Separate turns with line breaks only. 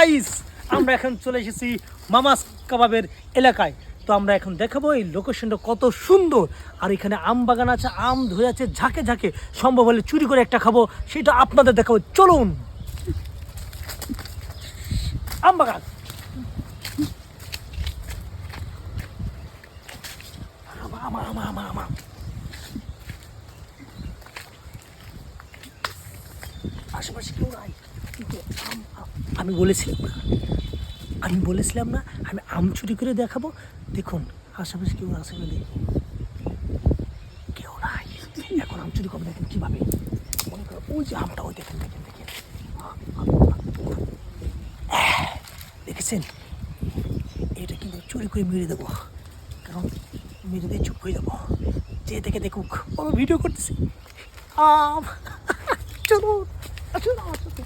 Guys, আমরা এখন চলে এসেছি মামাস কাবাবের এলাকায়। তো আমরা এখন দেখাবো এই লোকেশনটা কত সুন্দর। আর এখানে আম বাগান আছে, আম ধরে আছে ঝাঁকে ঝাঁকে। সম্ভব হলে চুরি করে একটা খাবো, সেটা আপনাদের দেখাবো। চলুন। আম বাগান, আশেপাশে কেউ নাই, কিন্তু আমি বলেছিলাম না আমি আম চুরি করে দেখাবো। দেখুন আশেপাশে কেউ আছে বলে, কেউ নাই। এখন আম চুরি করবো, দেখেন কীভাবে। মনে করো ওই যে আমটা, ওই দেখেন দেখেন দেখেন, দেখেছেন? এটা কিন্তু চুরি করে মেরে দেবো, কারণ মেরে দিয়ে চুপ হয়ে যাবো। যে দেখে দেখুক, ও ভিডিও করতেছি। আম চলুন, আসুন আমার সাথে।